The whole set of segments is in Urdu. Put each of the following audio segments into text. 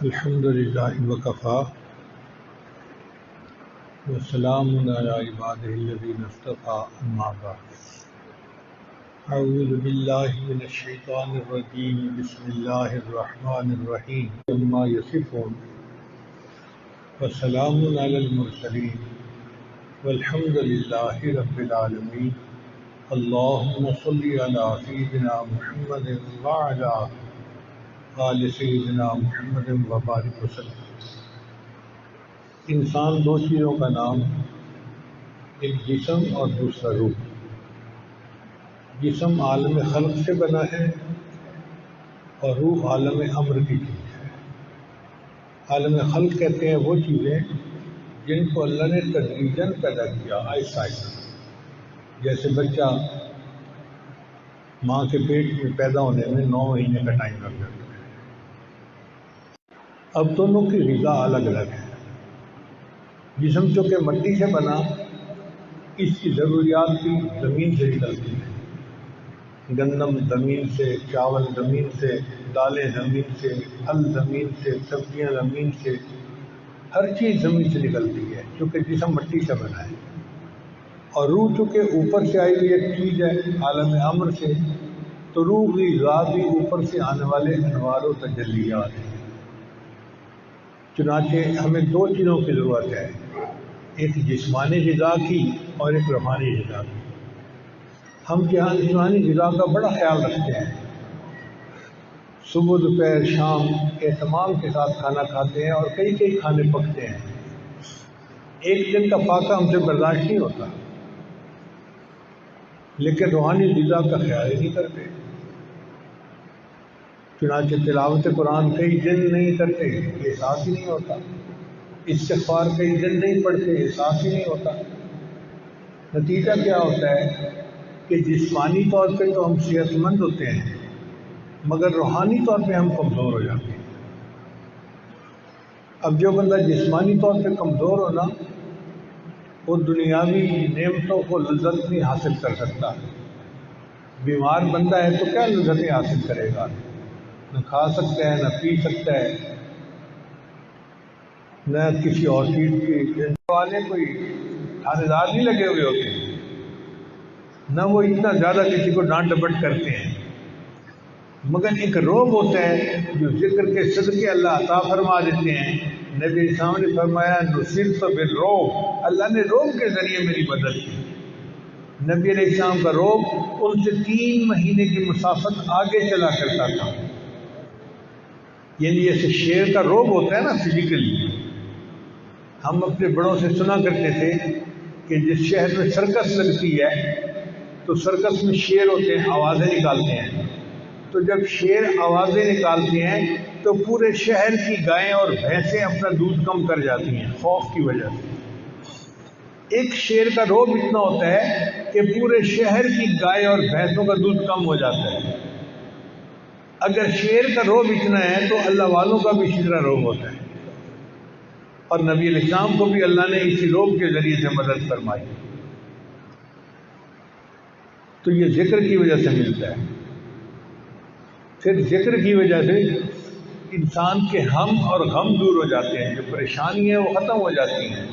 الحمد للہ وکفا وسلام علی عبادہ الذین اصطفیٰ اما بعد اعوذ باللہ من الشیطان الرجیم بسم اللہ الرحمن الرحیم اما یصفون وسلام علی المرسلین والحمد للہ رب العالمین اللہم صلی علی سیدنا محمد وعلی آل سیدنا محمد وبارک وسلم۔ انسان دو چیزوں کا نام، ایک جسم اور دوسرا روح۔ جسم عالم خلق سے بنا ہے اور روح عالم امر کی چیز ہے۔ عالم خلق کہتے ہیں وہ چیزیں جن کو اللہ نے تدریجاً پیدا کیا، آہستہ آہستہ۔ جیسے بچہ ماں کے پیٹ میں پیدا ہونے میں 9 مہینے کا ٹائم لگ جاتا ہے۔ اب دونوں کی غذا الگ الگ ہے۔ جسم چونکہ مٹی سے بنا، اس کی ضروریات بھی زمین سے نکلتی ہیں۔ گندم زمین سے، چاول زمین سے، دالیں زمین سے، پھل زمین سے، سبزیاں زمین سے، ہر چیز زمین سے نکلتی ہے چونکہ جسم مٹی سے بنا ہے۔ اور روح چونکہ اوپر سے آئی ہوئی ایک چیز ہے عالم امر سے، تو روح کی غذا بھی اوپر سے آنے والے انوار و تجلیات ہیں۔ چنانچہ ہمیں دو چیزوں کی ضرورت ہے، ایک جسمانی غذا کی اور ایک روحانی غذا کی۔ ہم جہاں جسمانی غذا کا بڑا خیال رکھتے ہیں، صبح دوپہر شام اہتمام کے ساتھ کھانا کھاتے ہیں اور کئی کھانے پکتے ہیں، ایک دن کا فاقہ ہم سے برداشت نہیں ہوتا، لیکن روحانی غذا کا خیال ہی نہیں کرتے۔ چنانچہ تلاوت قرآن کئی دن نہیں کرتے، احساس ہی نہیں ہوتا۔ استغفار کئی دن نہیں پڑھتے، احساس ہی نہیں ہوتا۔ نتیجہ کیا ہوتا ہے کہ جسمانی طور پہ تو ہم صحت مند ہوتے ہیں، مگر روحانی طور پہ ہم کمزور ہو جاتے ہیں۔ اب جو بندہ جسمانی طور پہ کمزور ہونا، وہ دنیاوی نعمتوں کو لذت نہیں حاصل کر سکتا۔ بیمار بندہ ہے تو کیا لذتیں حاصل کرے گا؟ نہ کھا سکتا ہے، نہ پی سکتا ہے، نہ کسی اور چیز کی والے کوئی تھانے دار نہیں لگے ہوئے ہوتے ہیں، نہ وہ اتنا زیادہ کسی کو ڈانٹ ڈپٹ کرتے ہیں، مگر ایک روب ہوتا ہے جو ذکر کے صدقے اللہ عطا فرما دیتے ہیں۔ نبی اسلام نے فرمایا نصرت بالرعب، اللہ نے روب کے ذریعے میری مدد کی۔ نبی علیہ السلام کا روب ان سے 3 مہینے کی مسافت آگے چلا کرتا تھا۔ یعنی جیسے شیر کا روب ہوتا ہے نا فزیکلی، ہم اپنے بڑوں سے سنا کرتے تھے کہ جس شہر میں سرکس لگتی ہے تو سرکس میں شیر ہوتے ہیں، آوازیں نکالتے ہیں، تو جب شیر آوازیں نکالتے ہیں تو پورے شہر کی گائیں اور بھینسیں اپنا دودھ کم کر جاتی ہیں خوف کی وجہ سے۔ ایک شیر کا روب اتنا ہوتا ہے کہ پورے شہر کی گائے اور بھینسوں کا دودھ کم ہو جاتا ہے۔ اگر شیر کا روب اتنا ہے تو اللہ والوں کا بھی اسی طرح روب ہوتا ہے، اور نبی علیہ السلام کو بھی اللہ نے اسی روب کے ذریعے سے مدد فرمائی۔ تو یہ ذکر کی وجہ سے ملتا ہے۔ پھر ذکر کی وجہ سے انسان کے ہم اور غم دور ہو جاتے ہیں، جو پریشانی ہے وہ ختم ہو جاتی ہیں،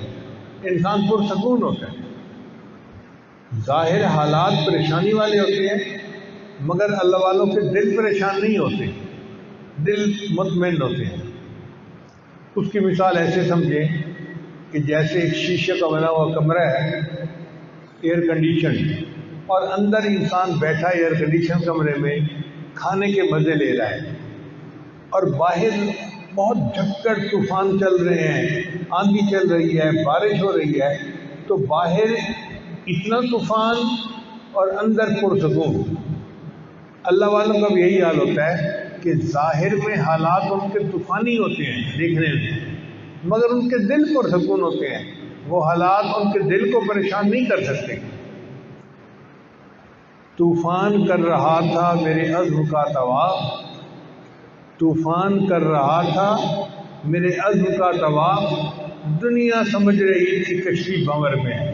انسان پرسکون ہوتا ہے۔ ظاہر حالات پریشانی والے ہوتے ہیں، مگر اللہ والوں کے دل پریشان نہیں ہوتے، دل مطمئن ہوتے ہیں۔ اس کی مثال ایسے سمجھیں کہ جیسے ایک شیشے کا بنا ہوا کمرہ ہے، ایئر کنڈیشن، اور اندر انسان بیٹھا ایئر کنڈیشن کمرے میں کھانے کے مزے لے رہا ہے، اور باہر بہت جھکڑ طوفان چل رہے ہیں، آندھی چل رہی ہے، بارش ہو رہی ہے، تو باہر اتنا طوفان اور اندر پرسکون۔ اللہ والوں کا بھی یہی حال ہوتا ہے کہ ظاہر میں حالات ان کے طوفانی ہوتے ہیں دیکھنے میں، مگر ان کے دل پرسکون ہوتے ہیں، وہ حالات ان کے دل کو پریشان نہیں کر سکتے۔ طوفان کر رہا تھا میرے عزم کا طواف، طوفان کر رہا تھا میرے عزم کا طواف، دنیا سمجھ رہی تھی کشتی بھنور میں ہے۔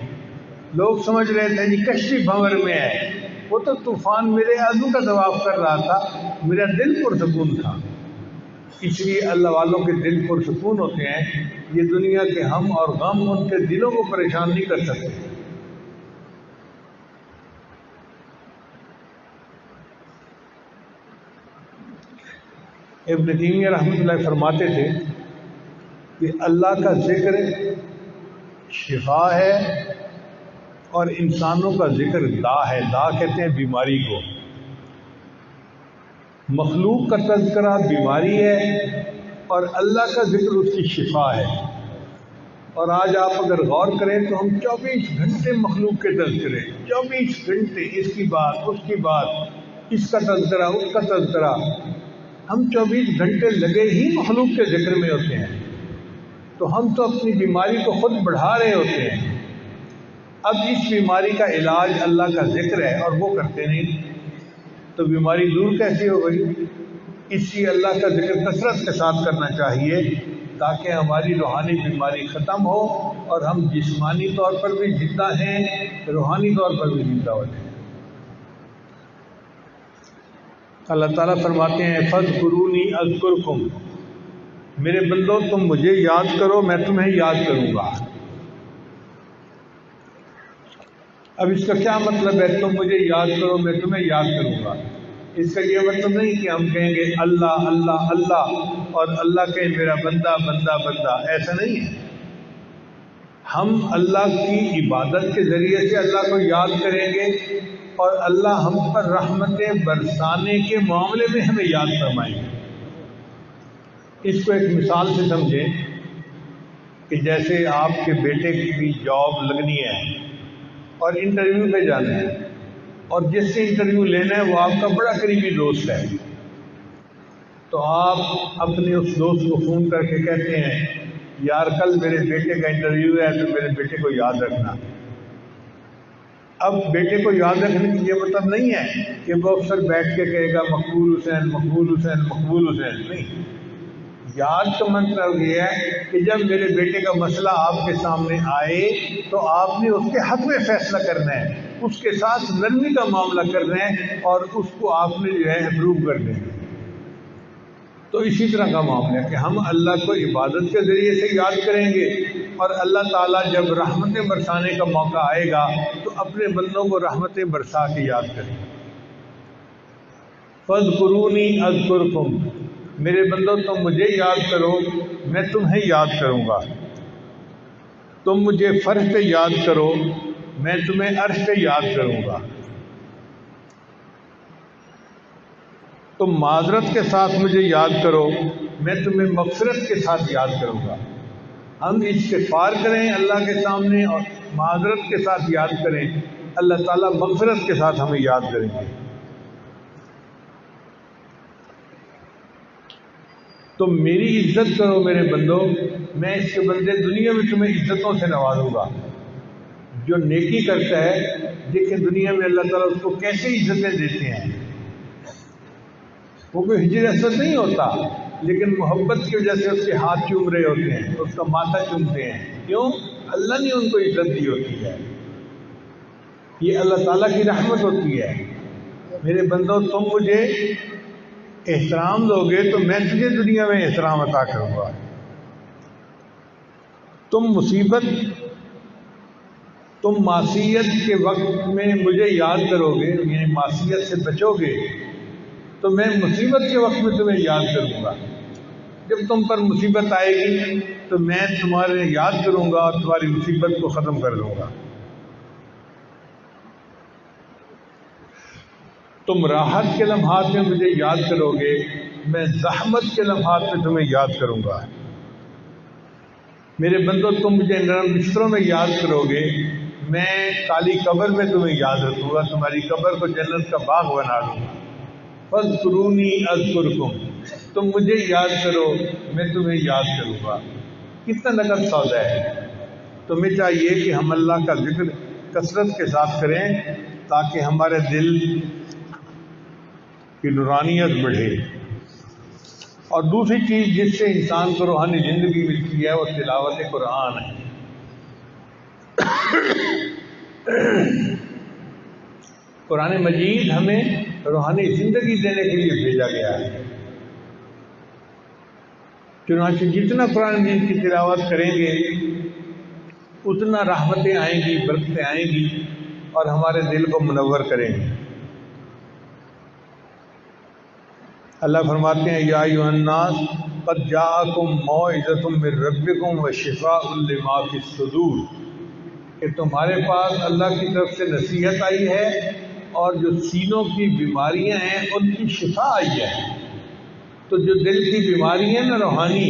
لوگ سمجھ رہے تھے جی کشتی بھنور میں ہے، وہ تو طوفان میرے عزم کا طواف کر رہا تھا، میرا دل پرسکون تھا۔ اس لیے اللہ والوں کے دل پرسکون ہوتے ہیں. یہ دنیا کے ہم اور غم ان کے دلوں کو پریشان نہیں کر سکتے. ابن تیمیہ رحمۃ اللہ فرماتے تھے کہ اللہ کا ذکر شفا ہے اور انسانوں کا ذکر دا ہے. دا کہتے ہیں بیماری کو. مخلوق کا تذکرہ بیماری ہے اور اللہ کا ذکر اس کی شفا ہے. اور آج آپ اگر غور کریں تو ہم 24 گھنٹے مخلوق کے تذکرے، 24 گھنٹے اس کی بات اس کی بات، اس کا تذکرہ اس کا تذکرہ، ہم 24 گھنٹے لگے ہی مخلوق کے ذکر میں ہوتے ہیں. تو ہم تو اپنی بیماری کو خود بڑھا رہے ہوتے ہیں. اب اس بیماری کا علاج اللہ کا ذکر ہے اور وہ کرتے نہیں تو بیماری دور کیسے ہو گئی؟ اس لیے اللہ کا ذکر کثرت کے ساتھ کرنا چاہیے تاکہ ہماری روحانی بیماری ختم ہو اور ہم جسمانی طور پر بھی زندہ ہیں، روحانی طور پر بھی زندہ ہو جائیں. اللہ تعالیٰ فرماتے ہیں فَاذْكُرُونِي أَذْكُرْكُمْ، میرے بندو تم مجھے یاد کرو میں تمہیں یاد کروں گا. اب اس کا کیا مطلب ہے تم مجھے یاد کرو میں تمہیں یاد کروں گا؟ اس کا یہ مطلب نہیں کہ ہم کہیں گے اللہ اللہ اللہ اور اللہ کہیں میرا بندہ بندہ بندہ، ایسا نہیں ہے. ہم اللہ کی عبادت کے ذریعے سے اللہ کو یاد کریں گے اور اللہ ہم پر رحمتیں برسانے کے معاملے میں ہمیں یاد فرمائیں گے. اس کو ایک مثال سے سمجھیں کہ جیسے آپ کے بیٹے کی جاب لگنی ہے اور انٹرویو پہ جانا ہے اور جس سے انٹرویو لینا ہے وہ آپ کا بڑا قریبی دوست ہے، تو آپ اپنے اس دوست کو فون کر کے کہتے ہیں یار کل میرے بیٹے کا انٹرویو ہے تو میرے بیٹے کو یاد رکھنا. اب بیٹے کو یاد رکھنے کی یہ مطلب نہیں ہے کہ وہ اکثر بیٹھ کے کہے گا مقبول حسین مقبول حسین مقبول حسین، نہیں. یاد کا مطلب یہ ہے کہ جب میرے بیٹے کا مسئلہ آپ کے سامنے آئے تو آپ نے اس کے حق میں فیصلہ کرنا ہے، اس کے ساتھ نرمی کا معاملہ کرنا ہے اور اس کو آپ نے جو ہے اپروو کر دیں گے. تو اسی طرح کا معاملہ ہے کہ ہم اللہ کو عبادت کے ذریعے سے یاد کریں گے اور اللہ تعالیٰ جب رحمتیں برسانے کا موقع آئے گا تو اپنے بندوں کو رحمتیں برسا کے یاد کریں گے. فَاذْكُرُونِي أَذْكُرْكُمْ، میرے بندو تم مجھے یاد کرو میں تمہیں یاد کروں گا. تم مجھے فرش پہ یاد کرو میں تمہیں عرش پہ یاد کروں گا. تم معذرت کے ساتھ مجھے یاد کرو میں تمہیں مغفرت کے ساتھ یاد کروں گا. ہم استغفار کریں اللہ کے سامنے اور معذرت کے ساتھ یاد کریں، اللہ تعالیٰ مغفرت کے ساتھ ہمیں یاد کریں گے. تم میری عزت کرو میرے بندو، میں اس کے بدلے دنیا میں تمہیں عزتوں سے نوازوں گا. جو نیکی کرتا ہے دیکھیں دنیا میں اللہ تعالیٰ اس کو کیسے عزتیں دیتے ہیں. وہ کوئی ہجر اسود نہیں ہوتا لیکن محبت کی وجہ سے اس کے ہاتھ چوم رہے ہوتے ہیں، اس کا ماتھا چومتے ہیں. کیوں؟ اللہ نے ان کو عزت دی ہوتی ہے. یہ اللہ تعالیٰ کی رحمت ہوتی ہے. میرے بندو تم مجھے احترام دو گے تو میں تجھے دنیا میں احترام عطا کروں گا. تم معصیت کے وقت میں مجھے یاد کرو گے یعنی معصیت سے بچو گے تو میں مصیبت کے وقت میں تمہیں یاد کروں گا. جب تم پر مصیبت آئے گی تو میں تمہارے یاد کروں گا اور تمہاری مصیبت کو ختم کر دوں گا. تم راحت کے لمحات میں مجھے یاد کرو گے میں زحمت کے لمحات میں تمہیں یاد کروں گا. میرے بندو تم مجھے نرم بستروں میں یاد کرو گے میں کالی قبر میں تمہیں یاد رکھوں گا، تمہاری قبر کو جنت کا باغ بنا دوں گا. فَاذْكُرُونِي أَذْكُرْكُمْ، تم مجھے یاد کرو میں تمہیں یاد کروں گا. کتنا نقد سودا ہے. تمہیں چاہیے کہ ہم اللہ کا ذکر کثرت کے ساتھ کریں تاکہ ہمارے دل کی نورانیت بڑھے. اور دوسری چیز جس سے انسان کو روحانی زندگی ملتی ہے وہ تلاوت قرآن ہے. قرآن مجید ہمیں روحانی زندگی دینے کے لیے بھیجا گیا ہے. چنانچہ جتنا قرآن مجید کی تلاوت کریں گے اتنا رحمتیں آئیں گی، برکتیں آئیں گی اور ہمارے دل کو منور کریں گے۔ اللہ فرماتے ہیں یا ایھا الناس قد جاءکم موعظۃ من ربکم وشفاء لما فی الصدور، کہ تمہارے پاس اللہ کی طرف سے نصیحت آئی ہے اور جو سینوں کی بیماریاں ہیں ان کی شفا آئی ہے۔ تو جو دل کی بیماری ہے نا روحانی،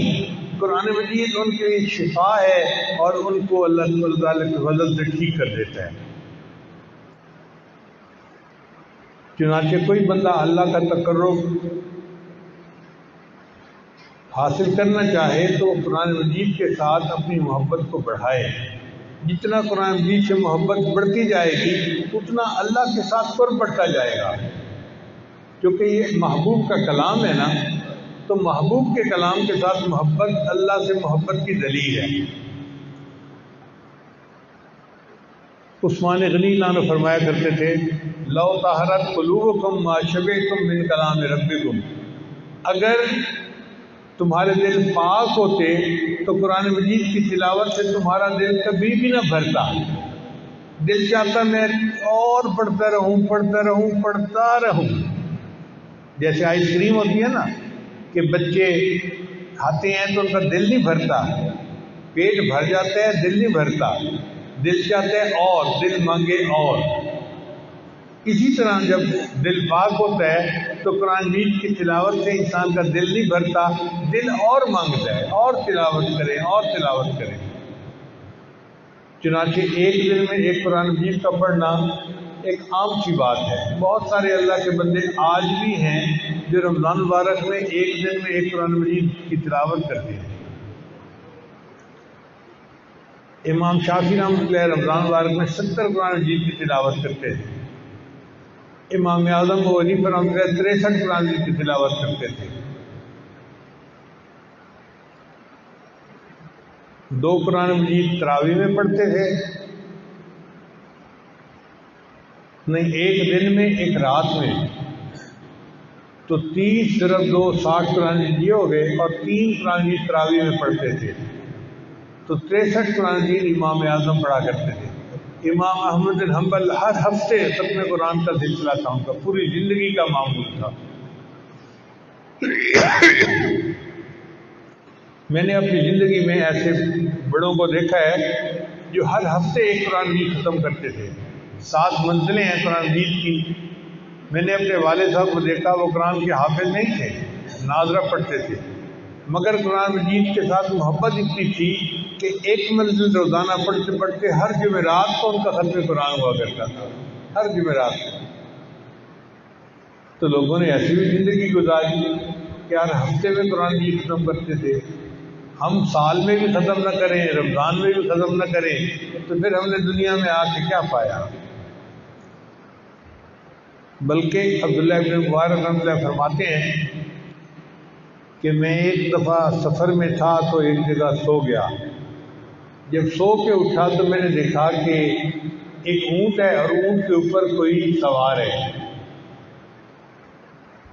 قرآن مجید ان کے لیے شفا ہے اور ان کو اللہ تعالیٰ کے فضل سے ٹھیک کر دیتا ہے۔ چنانچہ کوئی بندہ اللہ کا تقرب حاصل کرنا چاہے تو قرآن مجید کے ساتھ اپنی محبت کو بڑھائے۔ جتنا قرآن مجید سے محبت بڑھتی جائے گی اتنا اللہ کے ساتھ قرب بڑھتا جائے گا، کیونکہ یہ محبوب کا کلام ہے نا، تو محبوب کے کلام کے ساتھ محبت اللہ سے محبت کی دلیل ہے۔ عثمان غنی عنہ فرمایا کرتے تھے لو طہرت قلوبکم ما شبعتم من کلام ربکم، اگر تمہارے دل پاک ہوتے تو قرآن مجید کی تلاوت سے تمہارا دل کبھی بھی نہ بھرتا۔ دل چاہتا میں اور پڑھتا رہوں پڑھتا رہوں پڑھتا رہوں، جیسے آئس کریم ہوتی ہے نا کہ بچے کھاتے ہیں تو ان کا دل نہیں بھرتا، پیٹ بھر جاتا ہے دل نہیں بھرتا، دل چاہتا ہے اور دل مانگے اور۔ اسی طرح جب دل پاک ہوتا ہے تو قرآن مجید کی تلاوت سے انسان کا دل نہیں بھرتا، دل اور مانگتا ہے اور تلاوت کریں اور تلاوت کریں۔ چنانچہ ایک دن میں ایک قرآن مجید کا پڑھنا ایک عام سی بات ہے۔ بہت سارے اللہ کے بندے آج بھی ہیں جو رمضان مبارک میں ایک دن میں ایک قرآن مجید کی تلاوت کرتے ہیں۔ امام شافعی رحمۃ اللہ رمضان مبارک میں 70 قرآن مجید کی تلاوت کرتے ہیں۔ امام اعظم ابو حنیفہ رحمۃ اللہ 63 قرآن مجید کی تلاوت کرتے تھے۔ 2 قرآن مجید تراویح میں پڑھتے تھے، نہیں ایک دن میں ایک رات میں، تو 30 ضرب 2 60 قرآن مجید یہ ہو گئے، اور 3 قرآن مجید تراویح میں پڑھتے تھے، تو 63 قرآن مجید امام اعظم پڑھا کرتے تھے۔ امام احمد بن حنبل ہر ہفتے ختم قرآن کا سلسلہ تھا، ان کا پوری زندگی کا معمول تھا۔ میں نے اپنی زندگی میں ایسے بڑوں کو دیکھا ہے جو ہر ہفتے ایک قرآن مجید ختم کرتے تھے۔ 7 منزلیں ہیں قرآن مجید کی۔ میں نے اپنے والد صاحب کو دیکھا، وہ قرآن کے حافظ نہیں تھے، ناظرہ پڑھتے تھے، مگر قرآن مجید کے ساتھ محبت اتنی تھی کہ ایک منزل روزانہ پڑھتے پڑھتے ہر جمعرات کو ان کا ختم قرآن ہوا کرتا تھا، ہر جمعرات کو۔ تو لوگوں نے ایسی بھی زندگی گزاری کہ ہر ہفتے میں قرآن مجید ختم کرتے تھے۔ ہم سال میں بھی ختم نہ کریں، رمضان میں بھی ختم نہ کریں، تو پھر ہم نے دنیا میں آ کے کیا پایا؟ بلکہ عبداللہ ابن مبارک رحمۃ اللہ فرماتے ہیں کہ میں ایک دفعہ سفر میں تھا تو ایک جگہ سو گیا۔ جب سو کے اٹھا تو میں نے دیکھا کہ ایک اونٹ ہے اور اونٹ کے اوپر کوئی سوار ہے۔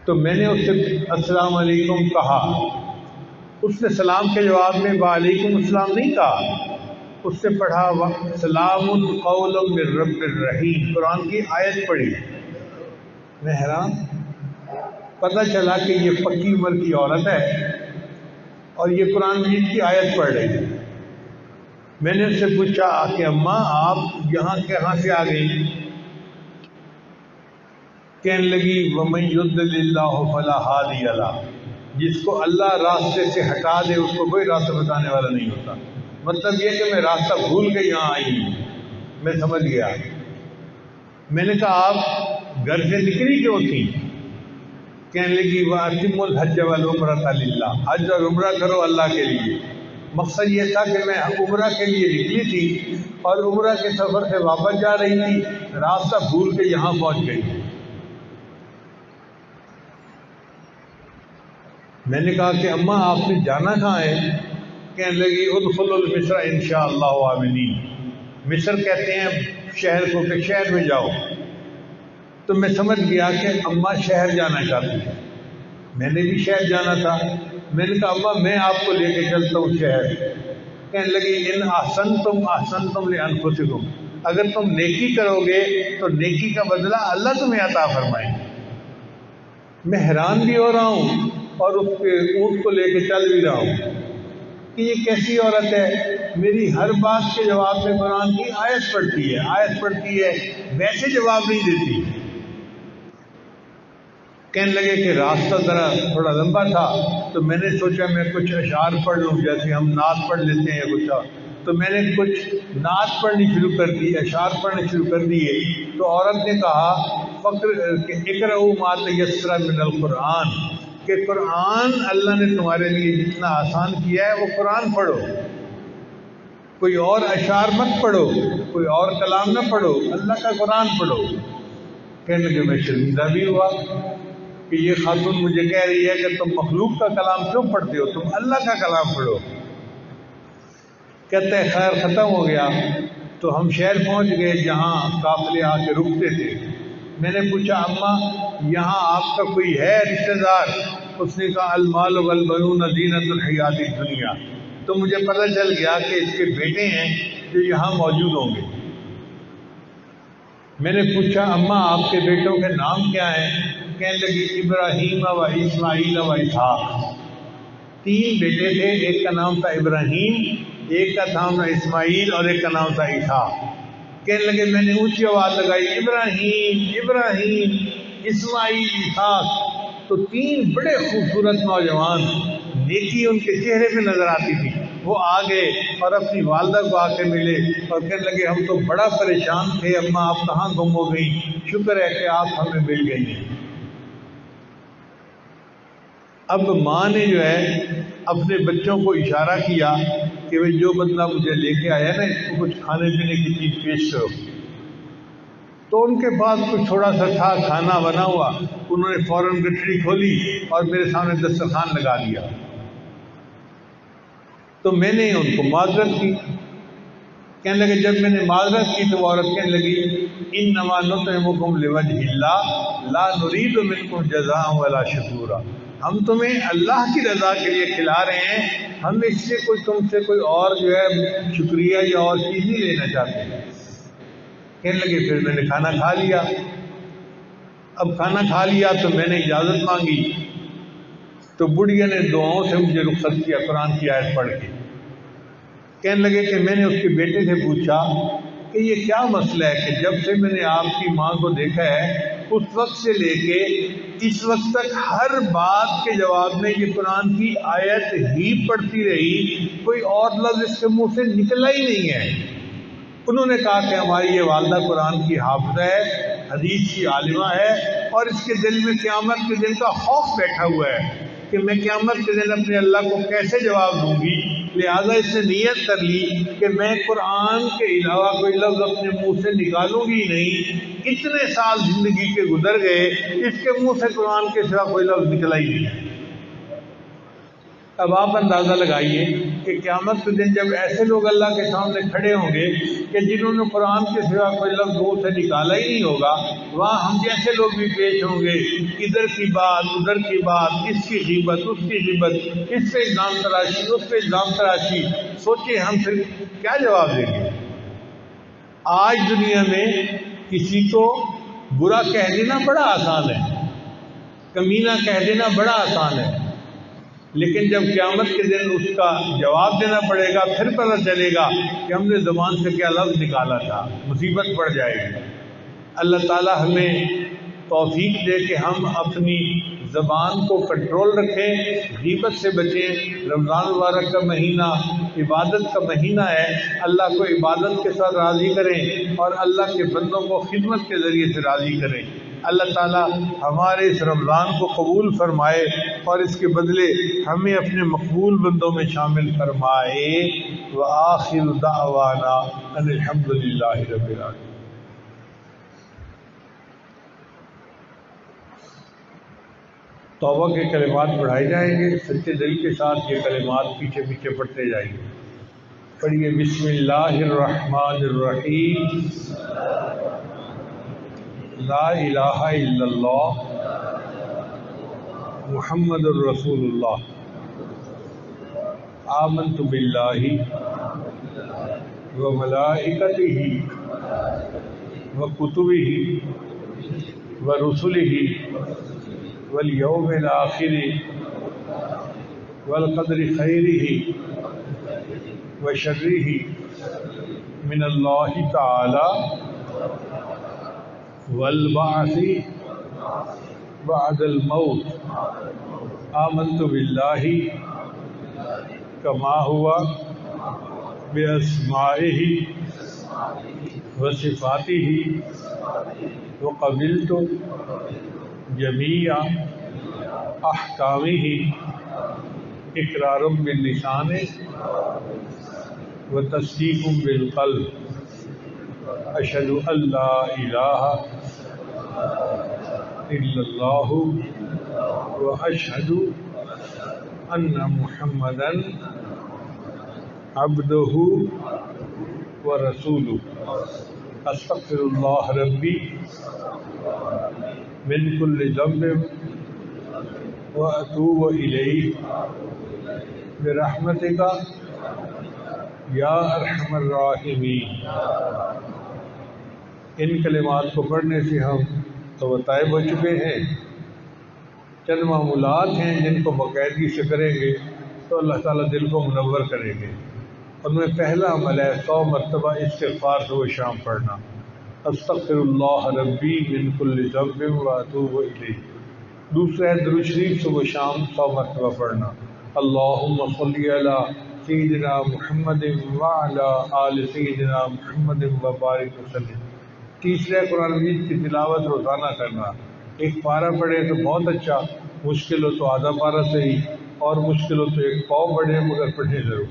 تو میں نے اس سے السلام علیکم کہا، اس نے سلام کے جواب میں وعلیکم السلام نہیں کہا، اس سے پڑھا سلام قول من رب الرحیم، قرآن کی آیت پڑھی۔ میں حیران، پتہ چلا کہ یہ پکی عمر کی عورت ہے اور یہ قرآن مجید کی آیت پڑھ رہی ہے۔ میں نے اس سے پوچھا کہ اماں آپ یہاں کہاں سے آ گئی؟ کہنے لگی وَمَن يُضْلِلِ اللَّهُ فَلَا هَادِيَ لَهُ، جس کو اللہ راستے سے ہٹا دے اس کو کوئی راستہ بتانے والا نہیں ہوتا۔ مطلب یہ کہ میں راستہ بھول کے یہاں آئی ہوں۔ میں سمجھ گیا۔ میں نے کہا آپ گھر سے نکلی کیوں تھی؟ کہنے لگی وَأَتِمُّ الْحَجَّ وَالْعُمْرَةَ لِلَّهِ، حج اور عمرہ کرو اللہ کے لیے۔ مقصد یہ تھا کہ میں عمرہ کے لیے نکلی تھی اور عمرہ کے سفر سے واپس جا رہی تھی، راستہ بھول کے یہاں پہنچ گئی۔ میں نے کہا کہ اماں آپ نے جانا کہاں ہے؟ کہنے لگی ادخلوا مصر انشاءاللہ آمنین، مصر کہتے ہیں شہر کو کہ شہر میں جاؤ۔ تو میں سمجھ گیا کہ اماں شہر جانا چاہتی ہیں، میں نے بھی شہر جانا تھا۔ میں نے کہا اماں میں آپ کو لے کے چلتا ہوں شہر. کہنے لگی ان احسنتم احسنتم لانفسکم، اگر تم نیکی کرو گے تو نیکی کا بدلہ اللہ تمہیں عطا فرمائے. میں حیران بھی ہو رہا ہوں اور اس کے اونٹ کو لے کے چل بھی رہا ہوں کہ یہ کیسی عورت ہے، میری ہر بات کے جواب میں قرآن کی آیت پڑھتی ہے ویسے جواب نہیں دیتی. کہنے لگے کہ راستہ ذرا تھوڑا لمبا تھا تو میں نے سوچا میں کچھ اشعار پڑھ لوں، جیسے ہم نعت پڑھ لیتے ہیں یا کچھ، تو میں نے کچھ نعت پڑھنی شروع کر دی، اشعار پڑھنے شروع کر دیے. تو عورت نے کہا اقرؤوا ما تیسر من القرآن، کہ قرآن اللہ نے تمہارے لیے جتنا آسان کیا ہے وہ قرآن پڑھو، کوئی اور اشعار مت پڑھو، کوئی اور کلام نہ پڑھو، اللہ کا قرآن پڑھو. کہنے لگے میں شرمندہ بھی ہوا کہ یہ خاتون مجھے کہہ رہی ہے کہ تم مخلوق کا کلام کیوں پڑھتے ہو، تم اللہ کا کلام پڑھو. کہتے ہیں خیر ختم ہو گیا تو ہم شہر پہنچ گئے جہاں قافلے آ کے رکتے تھے. میں نے پوچھا اماں یہاں آپ کا کوئی ہے رشتہ دار؟ اس نے کہا المال والبنون زینت الحیات الدنیا. تو مجھے پتہ چل گیا کہ اس کے بیٹے ہیں جو یہاں موجود ہوں گے. میں نے پوچھا اماں آپ کے بیٹوں کے نام کیا ہیں؟ کہنے لگی ابراہیم و اسماعیل و اسحاق. 3 بیٹے تھے، ایک کا نام تھا ابراہیم، ایک کا نام تھا اسماعیل اور ایک کا نام تھا اسحاق. کہنے لگے میں نے اونچی آواز لگائی ابراہیم ابراہیم اسماعیل اسحاق. تو 3 بڑے خوبصورت نوجوان، نیکی ان کے چہرے پہ نظر آتی تھی، وہ آ گئے اور اپنی والدہ کو آ کے ملے اور کہنے لگے ہم تو بڑا پریشان تھے اماں آپ کہاں گم ہو گئی، شکر ہے کہ آپ ہمیں مل گئی ہیں. اب ماں نے جو ہے اپنے بچوں کو اشارہ کیا کہ وہ جو بندہ مجھے لے کے آیا نا اس کو کچھ کھانے پینے کی چیز پیش کرو. تو ان کے پاس کچھ تھوڑا سا تھا کھانا بنا ہوا، انہوں نے فوراً گٹھڑی کھولی اور میرے سامنے دسترخوان لگا دیا. تو میں نے ان کو معذرت کی. کہنے لگے جب میں نے معذرت کی تو وہ عورت کہنے لگی انما نطعمکم لوجہ اللہ لا نرید منکم جزاء ولا شکورا، ہم تمہیں اللہ کی رضا کے لیے کھلا رہے ہیں، ہم اس سے تم سے کوئی اور جو ہے شکریہ یا اور چیز نہیں لینا چاہتے. کہنے لگے پھر میں نے کھانا کھا لیا. اب کھانا کھا لیا تو میں نے اجازت مانگی تو بڑھیا نے دعاؤں سے مجھے رخصت کیا قرآن کی آیت پڑھ کے. کہنے لگے کہ میں نے اس کے بیٹے سے پوچھا کہ یہ کیا مسئلہ ہے کہ جب سے میں نے آپ کی ماں کو دیکھا ہے اس وقت سے لے کے اس وقت تک ہر بات کے جواب میں یہ قرآن کی آیت ہی پڑھتی رہی، کوئی اور لفظ اس کے منہ سے نکلا ہی نہیں ہے. انہوں نے کہا کہ ہماری یہ والدہ قرآن کی حافظہ ہے، حدیث کی عالمہ ہے اور اس کے دل میں قیامت کے دن کا خوف بیٹھا ہوا ہے کہ میں قیامت کے دن اپنے اللہ کو کیسے جواب دوں گی. لہٰذا اس نے نیت کر لی کہ میں قرآن کے علاوہ کوئی لفظ اپنے منہ سے نکالوں گی نہیں. اتنے سال زندگی کے گزر گئے اس کے منہ سے قرآن کے سوا کوئی لفظ نکلا ہی نہیں. اب آپ اندازہ لگائیے کہ قیامت کے دن جب ایسے لوگ اللہ کے سامنے کھڑے ہوں گے کہ جنہوں نے قرآن کے سوا کوئی لفظ منہ سے نکالا ہی نہیں ہوگا، وہاں ہم جیسے لوگ بھی پیش ہوں گے، ادھر کی بات ادھر کی بات، اس کی غیبت اس کی غیبت، اس پہ الزام تراشی اس پہ الزام تراشی. سوچیں ہم پھر کیا جواب دیں گے. آج دنیا میں کسی کو برا کہہ دینا بڑا آسان ہے، کمینہ کہہ دینا بڑا آسان ہے، لیکن جب قیامت کے دن اس کا جواب دینا پڑے گا پھر پتہ چلے گا کہ ہم نے زبان سے کیا لفظ نکالا تھا، مصیبت پڑ جائے گی. اللہ تعالی ہمیں توفیق دے کہ ہم اپنی زبان کو کنٹرول رکھیں، غیبت سے بچیں. رمضان مبارک کا مہینہ عبادت کا مہینہ ہے، اللہ کو عبادت کے ساتھ راضی کریں اور اللہ کے بندوں کو خدمت کے ذریعے سے راضی کریں. اللہ تعالیٰ ہمارے اس رمضان کو قبول فرمائے اور اس کے بدلے ہمیں اپنے مقبول بندوں میں شامل فرمائے. وآخر دعوانا ان الحمد للہ رب العالمین. توبہ کے کلمات پڑھائے جائیں گے، سچے دل کے ساتھ یہ کلمات پیچھے پیچھے پڑھتے جائیں گے. پڑھیے بسم اللہ الرحمن الرحیم. لا الہ الا اللہ محمد الرسول اللہ. آمنت باللہ و ملائکتہ و کتبہ و رسلہ والیوم الآخر والقدر خیرہ و شرہ من اللہ تعالی والبعث بعد الموت آمنت باللہ کما ہوا باسمائہ وصفاتہ وقبلت جمیع احکامہ اقرار باللسان وتصدیق بالقلب اشہد ان لا الہ الا اللہ واشہد ان محمدا عبدہ ورسولہ استغفر اللہ ربی من کل ذنب واتوب الیہ برحمتک یا ارحم الراحمین۔ ان کلمات کو پڑھنے سے ہم تو طائب ہو چکے ہیں، چند معمولات ہیں جن کو باقاعدگی سے کریں گے تو اللہ تعالیٰ دل کو منور کریں گے۔ ان میں پہلا عمل ہے 100 مرتبہ استغفار صبح شام پڑھنا، استغفر اللہ ربی من کل ذنب واتوب الیہ۔ دوسرا ہے درود شریف صبح شام 100 مرتبہ پڑھنا، اللہم صلی علی سیدنا محمد وعلی آل سیدنا محمد وبارک وسلم۔ تیسرا ہے قرآن مجید کی تلاوت روزانہ کرنا، ایک پارہ پڑھے تو بہت اچھا، مشکل ہو تو آدھا پارہ صحیح، اور مشکل ہو تو ایک پاؤ پڑھے مگر پڑھے ضرور۔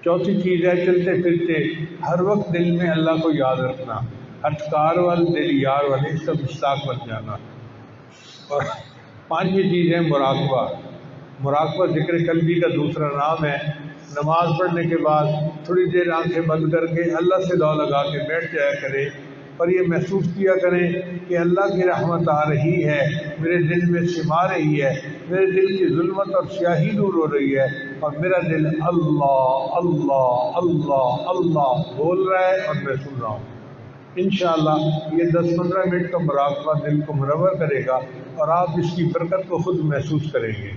چوتھی چیز ہے چلتے پھرتے ہر وقت دل میں اللہ کو یاد رکھنا، ہٹکار وال دل یار والے، اس کا مشتاق بن جانا۔ اور پانچویں چیز ہے مراقبہ۔ مراقبہ ذکر قلبی کا دوسرا نام ہے۔ نماز پڑھنے کے بعد تھوڑی دیر آنکھیں بند کر کے اللہ سے دعا لگا کے بیٹھ جایا کریں اور یہ محسوس کیا کریں کہ اللہ کی رحمت آ رہی ہے، میرے دل میں سما رہی ہے، میرے دل کی ظلمت اور سیاہی دور ہو رہی ہے، اور میرا دل اللہ اللہ اللہ اللہ بول رہا ہے اور میں سن رہا ہوں۔ انشاءاللہ یہ 10-15 منٹ کا مراقبہ دل کو منور کرے گا اور آپ اس کی برکت کو خود محسوس کریں گے۔